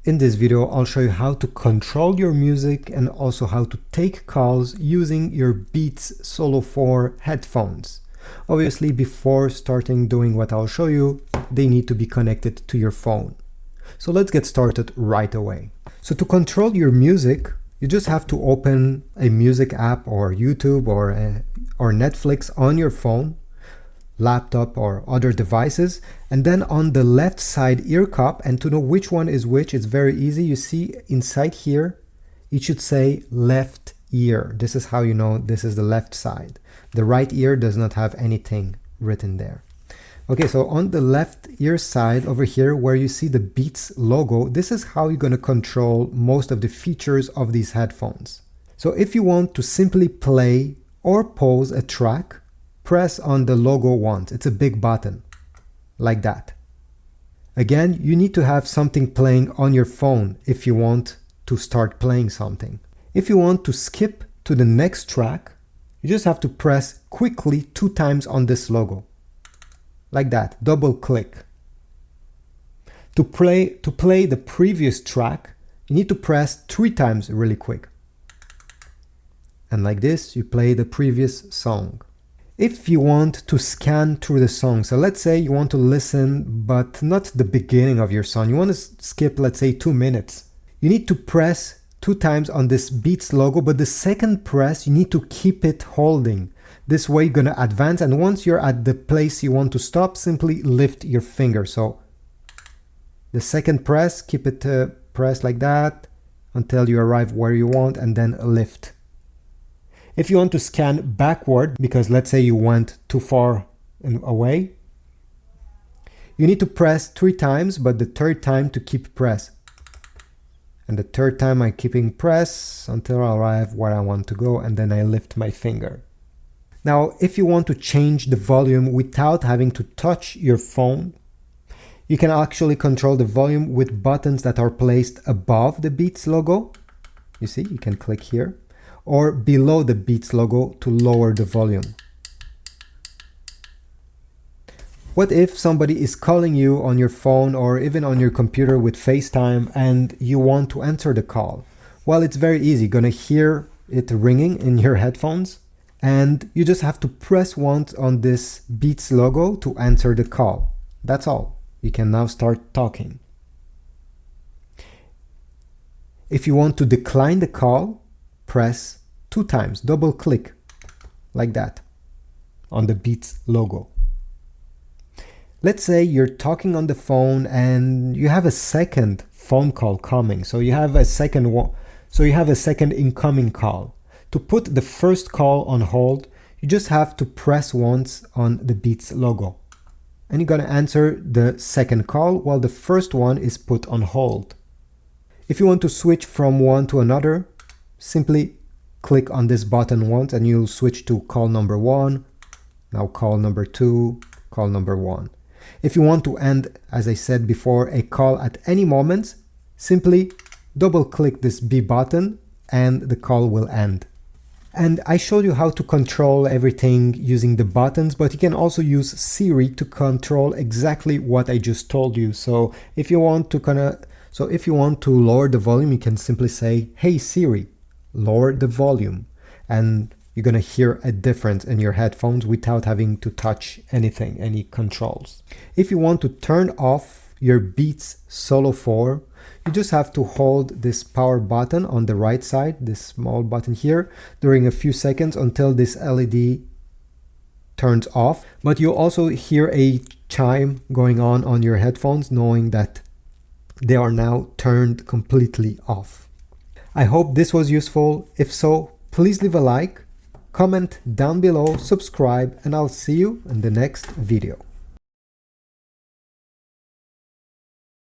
In this video, I'll show you how to control your music and also how to take calls using your Beats Solo 4 headphones. Obviously, before starting doing what I'll show you, they need to be connected to your phone. So let's get started right away. So to control your music, you just have to open a music app or YouTube or Netflix on your phone, laptop or other devices, and then on the left side ear cup, and to know which one is which, it's very easy. You see inside here, it should say left ear. This is how you know this is the left side. The right ear does not have anything written there. Okay, so on the left ear side over here where you see the Beats logo, this is how you're going to control most of the features of these headphones. So if you want to simply play or pause a track, press on the logo once. It's a big button, like that. Again, you need to have something playing on your phone if you want to start playing something. If you want to skip to the next track, you just have to press quickly 2 times on this logo. Like that, double click. To play the previous track, you need to press 3 times really quick. And like this, you play the previous song. If you want to scan through the song, so let's say you want to listen, but not the beginning of your song, you want to skip, let's say 2 minutes. You need to press 2 times on this Beats logo, but the second press, you need to keep it holding. This way you're going to advance, and once you're at the place you want to stop, simply lift your finger. So the second press, keep it pressed like that until you arrive where you want, and then lift. If you want to scan backward, because let's say you went too far away, you need to press 3 times, but the third time to keep press. And the third time I'm keeping press until I arrive where I want to go, and then I lift my finger. Now, if you want to change the volume without having to touch your phone, you can actually control the volume with buttons that are placed above the Beats logo. You see, you can click here, or below the Beats logo to lower the volume. What if somebody is calling you on your phone or even on your computer with FaceTime and you want to answer the call? Well, it's very easy. You're gonna hear it ringing in your headphones, and you just have to press once on this Beats logo to answer the call. That's all. You can now start talking. If you want to decline the call, press 2 times, double click, like that, on the Beats logo. Let's say you're talking on the phone and you have a second phone call coming. So you have a second incoming call. To put the first call on hold, you just have to press once on the Beats logo. And you're gonna answer the second call while the first one is put on hold. If you want to switch from one to another, simply click on this button once and you'll switch to call number 1, now call number 2, call number 1. If you want to end, as I said before, a call at any moment, simply double click this B button and the call will end. And I showed you how to control everything using the buttons, but you can also use Siri to control exactly what I just told you. So if you want to lower the volume, you can simply say, "Hey Siri, lower the volume," and you're gonna hear a difference in your headphones without having to touch anything, any controls. If you want to turn off your Beats Solo 4, you just have to hold this power button on the right side, this small button here, during a few seconds until this LED turns off. But you'll also hear a chime going on your headphones, knowing that they are now turned completely off. I hope this was useful. If so, please leave a like, comment down below, subscribe, and I'll see you in the next video.